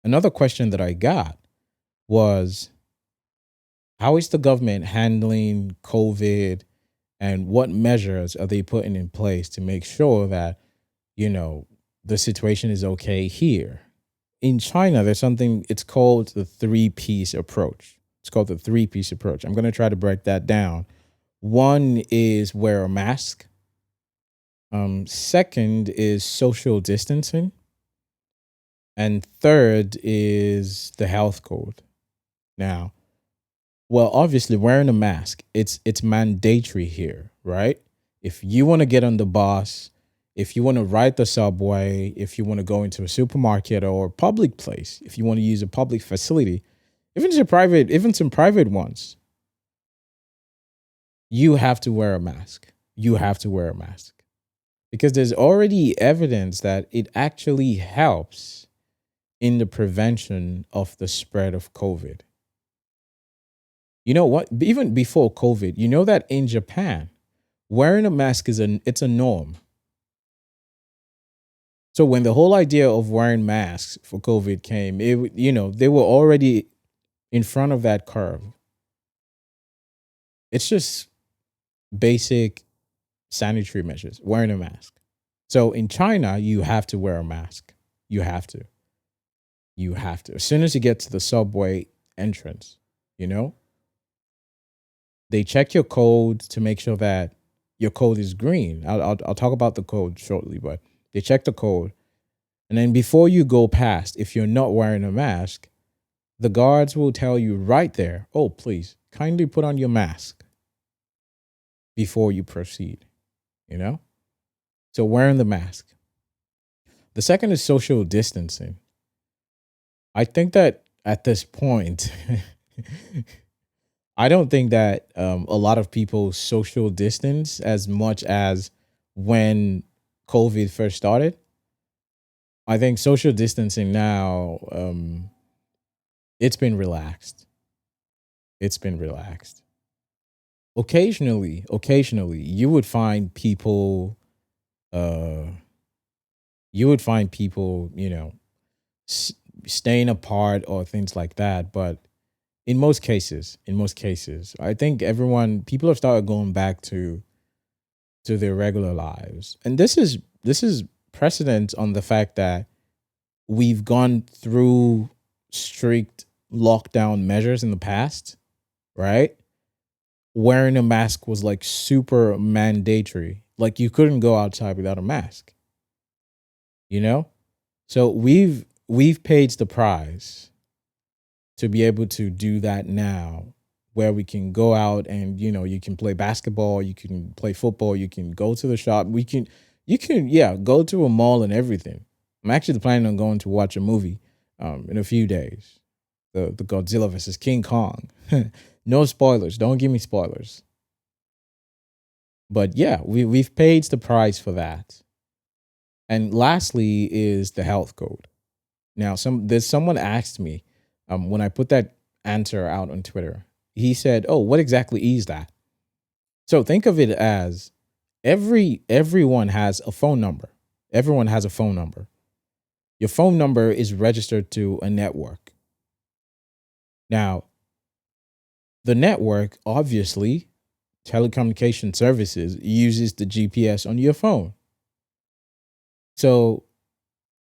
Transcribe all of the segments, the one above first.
Another question that I got was, how is the government handling COVID, and what measures are they putting in place to make sure that, you know, the situation is okay here? In China, there's something, it's called the three-piece approach. It's called the three-piece approach. I'm going to try to break that down. One is wear a mask. Second is social distancing. And third is the health code. Now, well, obviously wearing a mask, it's mandatory here, right? If you want to get on the bus, if you want to ride the subway, if you want to go into a supermarket or public place, if you want to use a public facility, even some private ones, you have to wear a mask. You have to wear a mask because there's already evidence that it actually helps in the prevention of the spread of COVID. You know what? Even before COVID, you know that in Japan, wearing a mask it's a norm. So when the whole idea of wearing masks for COVID came, they were already in front of that curve. It's just basic sanitary measures, wearing a mask. So in China, you have to wear a mask. You have to. You have to. As soon as you get to the subway entrance, you know, they check your code to make sure that your code is green. I'll talk about the code shortly, but they check the code. And then before you go past, if you're not wearing a mask, the guards will tell you right there, oh, please kindly put on your mask before you proceed, you know? So wearing the mask. The second is social distancing. I think that at this point, I don't think that a lot of people social distance as much as when COVID first started. I think social distancing now, it's been relaxed. It's been relaxed. Occasionally, uh, you would find people, s- staying apart or things like that. But in most cases, I think people have started going back to their regular lives, and this is precedent on the fact that we've gone through strict lockdown measures in the past, right? Wearing a mask was like super mandatory. Like you couldn't go outside without a mask, you know? So we've paid the price to be able to do that now, where we can go out and you can play basketball, you can play football, you can go to the shop, you can yeah, go to a mall and everything. I'm actually planning on going to watch a movie in a few days. The Godzilla versus King Kong. No spoilers, don't give me spoilers. But yeah, we've paid the price for that. And lastly is the health code. Now, there's someone asked me when I put that answer out on Twitter. He said, "Oh, what exactly is that?" So think of it as everyone has a phone number. Everyone has a phone number. Your phone number is registered to a network. Now, the network, obviously, telecommunication services, uses the GPS on your phone. So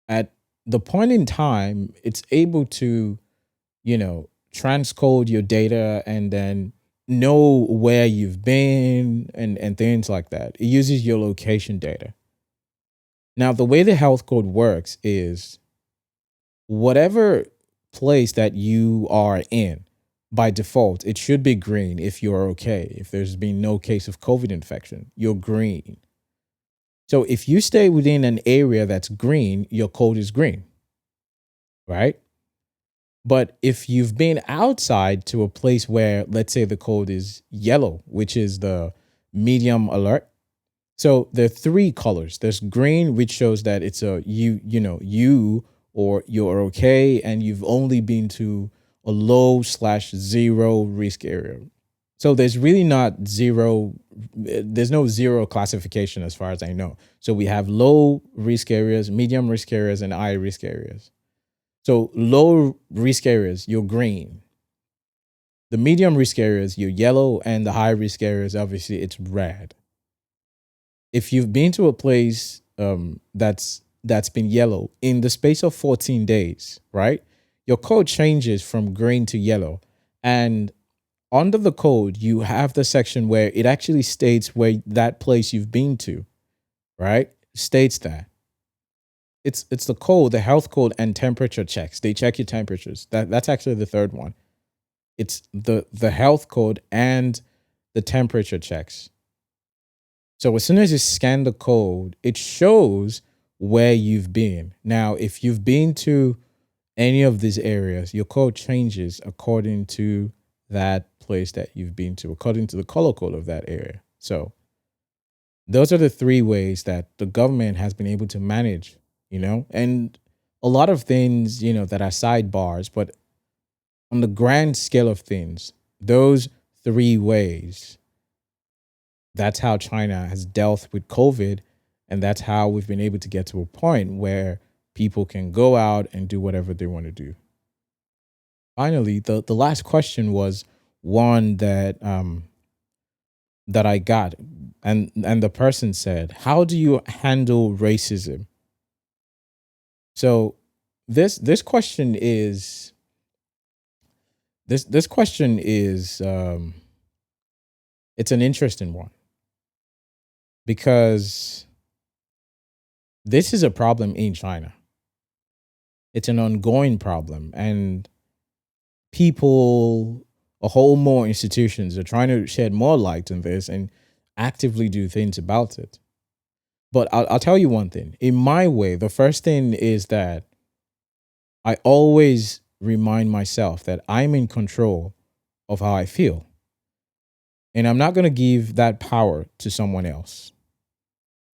at the point in time, it's able to, transcode your data and then know where you've been and things like that. It uses your location data. Now, the way the health code works is whatever place that you are in, by default, it should be green if you're okay. If there's been no case of COVID infection, you're green. So if you stay within an area that's green, your code is green, right? But if you've been outside to a place where, let's say, the code is yellow, which is the medium alert. So there are three colors. There's green, which shows that it's a you or you're okay, and you've only been to a low/zero risk area. So there's really not zero. There's no zero classification as far as I know. So we have low risk areas, medium risk areas, and high risk areas. So low risk areas, you're green. The medium risk areas, you're yellow, and the high risk areas, obviously, it's red. If you've been to a place that's been yellow in the space of 14 days, right? Your code changes from green to yellow. And under the code, you have the section where it actually states where that place you've been to, right? States that. It's the code, the health code and temperature checks. They check your temperatures. That's actually the third one. It's the health code and the temperature checks. So as soon as you scan the code, it shows where you've been. Now, if you've been to any of these areas, your code changes according to that place that you've been to, according to the color code of that area. So those are the three ways that the government has been able to manage, and a lot of things, that are sidebars, but on the grand scale of things, those three ways, that's how China has dealt with COVID. And that's how we've been able to get to a point where people can go out and do whatever they want to do. Finally, the last question was one that I got, and the person said, "How do you handle racism?" So this question is this question is it's an interesting one because this is a problem in China. It's an ongoing problem, and people, a whole more institutions are trying to shed more light on this and actively do things about it. But I'll tell you one thing. In my way, the first thing is that I always remind myself that I'm in control of how I feel. And I'm not going to give that power to someone else.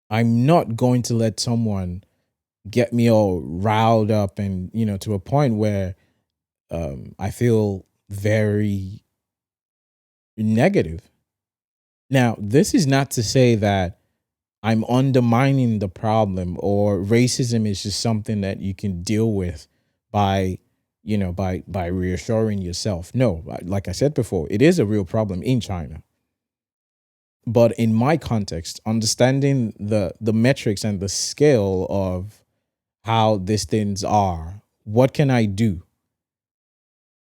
I'm not going to let someone get me all riled up and, to a point where I feel very negative. Now, this is not to say that I'm undermining the problem or racism is just something that you can deal with by, by reassuring yourself. No, like I said before, it is a real problem in China. But in my context, understanding the metrics and the scale of how these things are, what can I do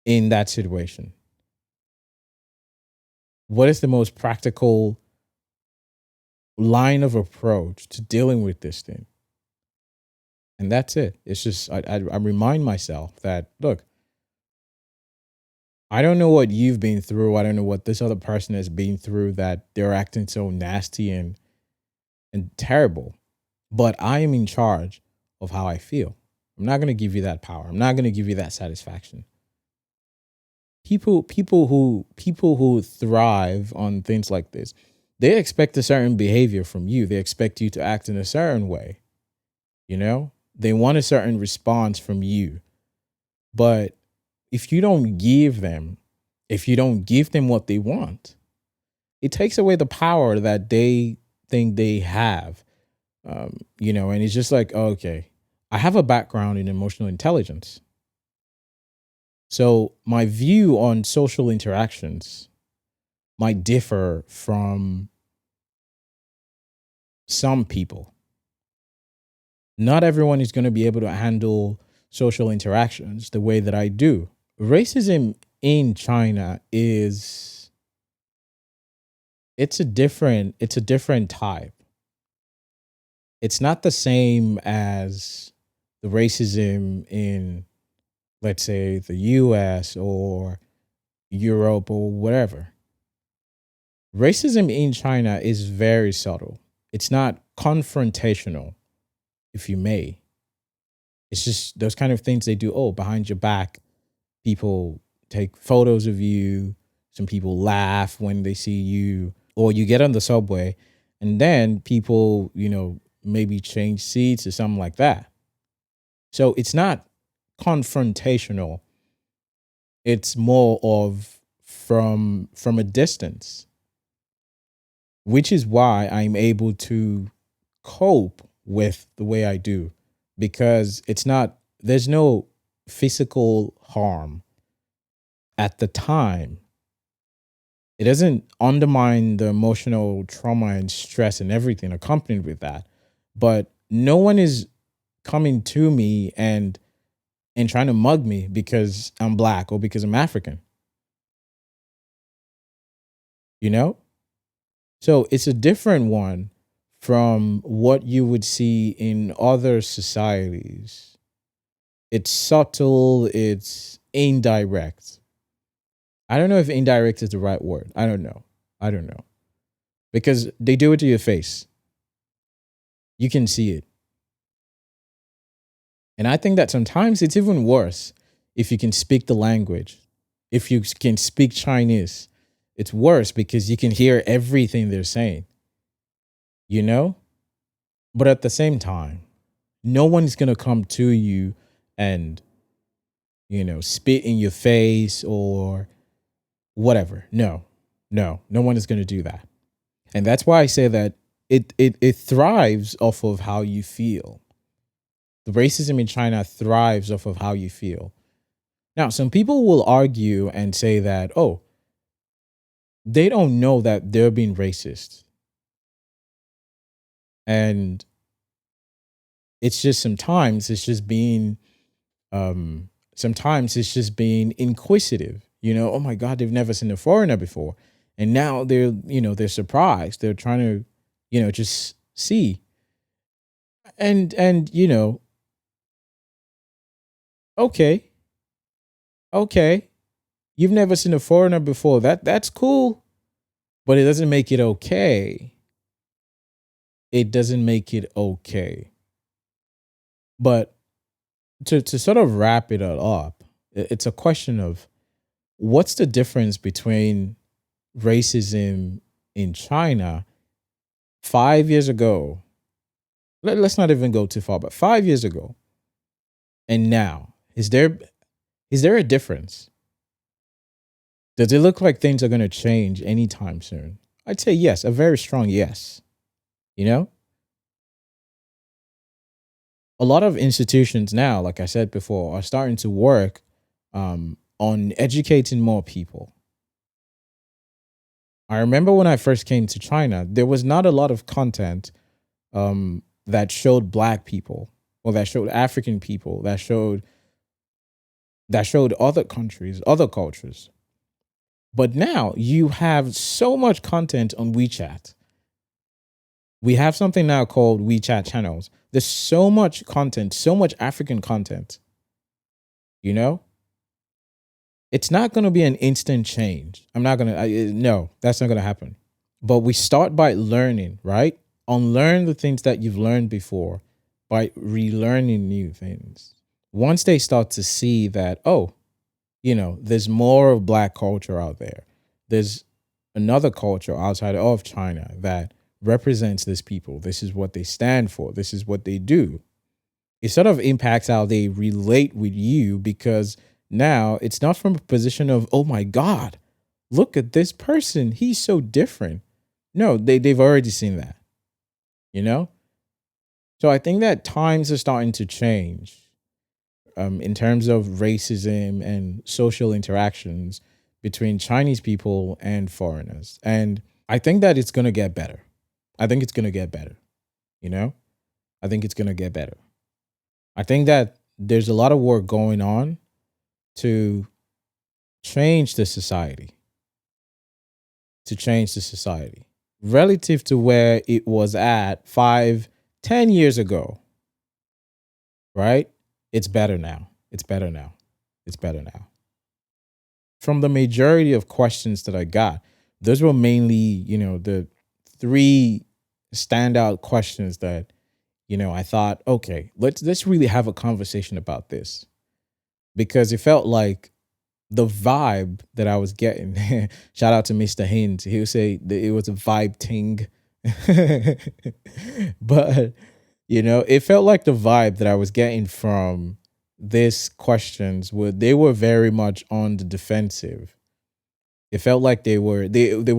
in that situation? What is the most practical line of approach to dealing with this thing? And that's it. It's just, I remind myself that, look, I don't know what you've been through. I don't know what this other person has been through that they're acting so nasty and terrible. But I am in charge of how I feel. I'm not going to give you that power. I'm not going to give you that satisfaction. People who thrive on things like this, they expect a certain behavior from you. They expect you to act in a certain way. They want a certain response from you. But if you don't give them what they want, it takes away the power that they think they have. And it's just like, okay, I have a background in emotional intelligence. So my view on social interactions might differ from some people. Not everyone is going to be able to handle social interactions the way that I do. Racism in China it's a different type. It's not the same as the racism in, let's say, the US or Europe or whatever. Racism in China is very subtle. It's not confrontational, if you may. It's just those kind of things they do. Oh, behind your back, people take photos of you. Some people laugh when they see you, or you get on the subway and then people, maybe change seats or something like that. So it's not confrontational. It's more of from a distance, which is why I'm able to cope with the way I do, because it's not, there's no physical harm at the time, it doesn't undermine the emotional trauma and stress and everything accompanied with that. But no one is coming to me and trying to mug me because I'm black or because I'm African, you know? So it's a different one from what you would see in other societies. It's subtle, it's indirect. I don't know if indirect is the right word. I don't know. I don't know. Because they do it to your face. You can see it. And I think that sometimes it's even worse if you can speak the language. If you can speak Chinese, it's worse because you can hear everything they're saying, you know? But at the same time, no one's going to come to you and, spit in your face or whatever. No one is going to do that. And that's why I say that it thrives off of how you feel. The racism in China thrives off of how you feel. Now, some people will argue and say that, oh, they don't know that they're being racist. And it's just sometimes it's just being inquisitive. Oh my God, they've never seen a foreigner before. And now they're surprised. They're trying to, just see. And okay. Okay. You've never seen a foreigner before. That's cool, but it doesn't make it okay. It doesn't make it okay. But to sort of wrap it all up, it's a question of what's the difference between racism in China 5 years ago? Let's not even go too far, but 5 years ago and now. Is there a difference? Does it look like things are going to change anytime soon? I'd say yes, a very strong yes. You know, a lot of institutions now, like I said before, are starting to work on educating more people. I remember when I first came to China, there was not a lot of content that showed black people or that showed African people, that showed other countries, other cultures. But now you have so much content on WeChat. We have something now called WeChat channels. There's so much content, so much African content. You know, it's not going to be an instant change. I'm not going to, no, that's not going to happen. But we start by learning, right? Unlearn the things that you've learned before by relearning new things. Once they start to see that, oh, there's more of black culture out there. There's another culture outside of China that represents this people. This is what they stand for. This is what they do. It sort of impacts how they relate with you because now it's not from a position of, oh my God, look at this person. He's so different. No, they've already seen that, you know? So I think that times are starting to change in terms of racism and social interactions between Chinese people and foreigners. And I think that it's going to get better. I think it's going to get better. You know, I think it's going to get better. I think that there's a lot of work going on to change the society, relative to where it was at 5, 10 years ago, right? It's better now. It's better now. It's better now. From the majority of questions that I got, those were mainly, the three standout questions that, I thought, okay, let's really have a conversation about this. Because it felt like the vibe that I was getting, shout out to Mr. Hines, he would say that it was a vibe ting. But, it felt like the vibe that I was getting from these questions they were very much on the defensive. It felt like they were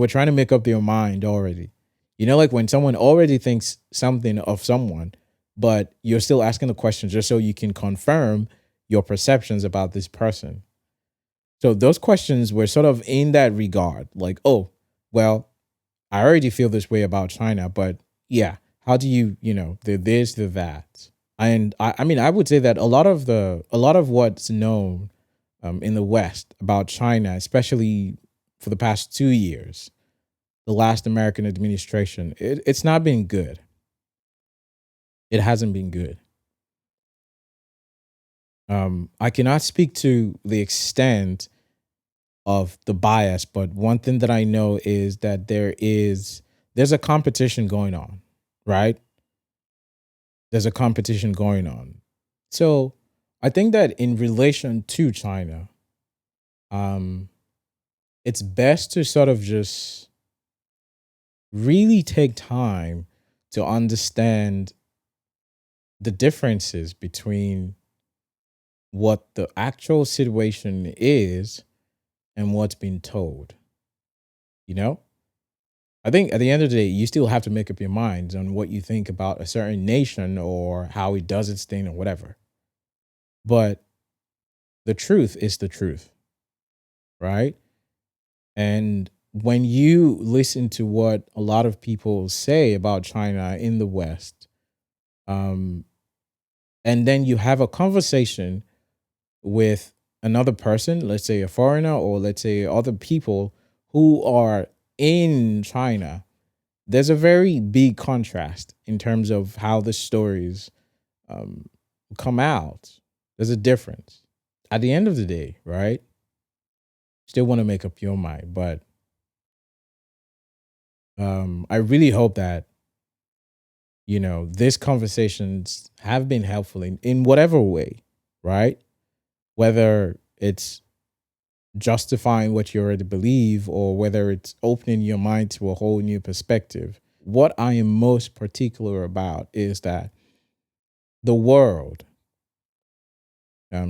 trying to make up their mind already. Like when someone already thinks something of someone, but you're still asking the question just so you can confirm your perceptions about this person. So those questions were sort of in that regard, like, oh, well, I already feel this way about China, but yeah, how do you, the this, the that? And I mean, I would say that a lot of what's known in the West about China, especially for the past 2 years, the last American administration, it's not been good. It hasn't been good. I cannot speak to the extent of the bias, but one thing that I know is that there's a competition going on, right? There's a competition going on. So I think that in relation to China, um, it's best to sort of just really take time to understand the differences between what the actual situation is and what's been told. You know, I think at the end of the day, you still have to make up your minds on what you think about a certain nation or how it does its thing or whatever. But the truth is the truth, right? And when you listen to what a lot of people say about China in the West, um, and then you have a conversation with another person, let's say a foreigner or let's say other people who are in China, there's a very big contrast in terms of how the stories um, come out. There's a difference. At the end of the day, right? Still want to make up your mind, but I really hope that these conversations have been helpful in whatever way, right? Whether it's justifying what you already believe or whether it's opening your mind to a whole new perspective. What I am most particular about is that the world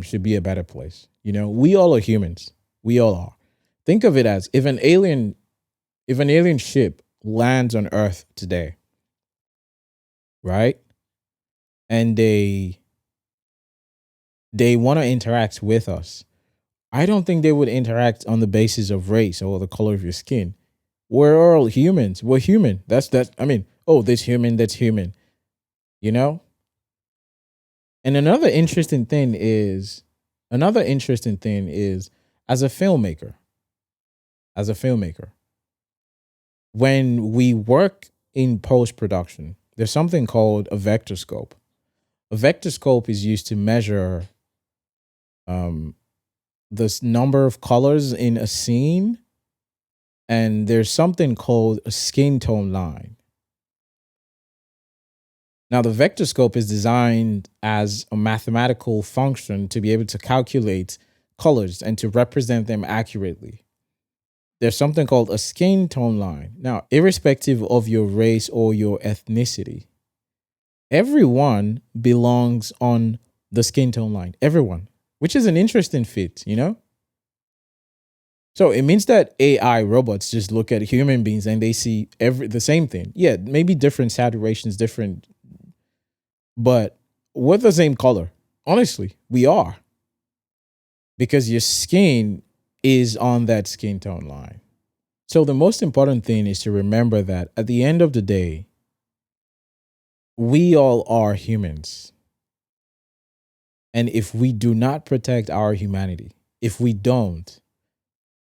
should be a better place. We all are humans. We all are. Think of it as if an alien ship lands on Earth today, right? And they want to interact with us. I don't think they would interact on the basis of race or the color of your skin. We're all humans. We're human. That's I mean, oh, this human, that's human. You know? And another interesting thing is as a filmmaker, as a filmmaker, when we work in post production, there's something called a vector scope. A vector scope is used to measure um, the number of colors in a scene, and there's something called a skin tone line. Now, the vector scope is designed as a mathematical function to be able to calculate colors and to represent them accurately. There's something called a skin tone line. Now, irrespective of your race or your ethnicity, everyone belongs on the skin tone line. Everyone, which is an interesting fit. So it means that AI robots just look at human beings and they see the same thing. Yeah, maybe different saturations, different, but we're the same color. Honestly, we are. Because your skin is on that skin tone line. So the most important thing is to remember that at the end of the day, we all are humans. And if we do not protect our humanity, if we don't,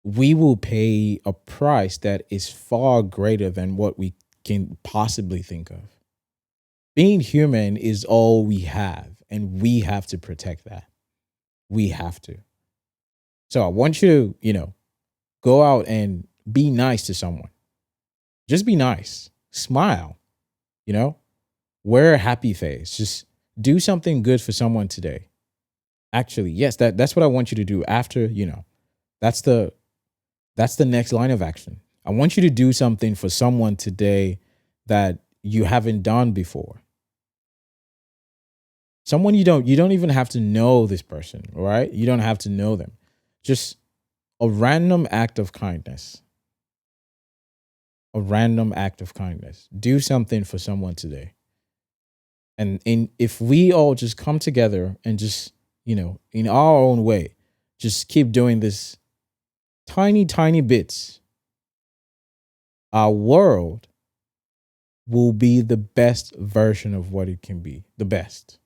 we will pay a price that is far greater than what we can possibly think of. Being human is all we have, and we have to protect that. We have to. So I want you to, go out and be nice to someone. Just be nice. Smile, wear a happy face. Just do something good for someone today. Actually, yes, that's what I want you to do after, that's the next line of action. I want you to do something for someone today that you haven't done before. Someone you don't even have to know this person, all right? You don't have to know them. Just a random act of kindness. A random act of kindness. Do something for someone today. And if we all just come together and just, in our own way, just keep doing this tiny, tiny bits, our world will be the best version of what it can be. The best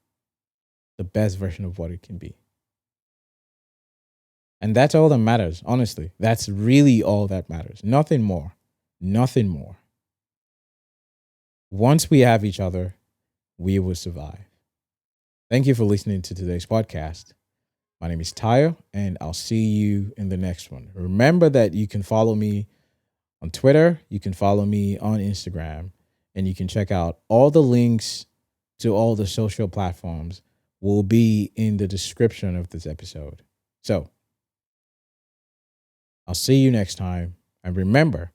version of what it can be. And that's all that matters, honestly. That's really all that matters. Nothing more. Nothing more. Once we have each other, we will survive. Thank you for listening to today's podcast. My name is Tayo, and I'll see you in the next one. Remember that you can follow me on Twitter, you can follow me on Instagram, and you can check out all the links to all the social platforms will be in the description of this episode. So I'll see you next time. And remember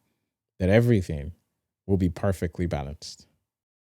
that everything will be perfectly balanced.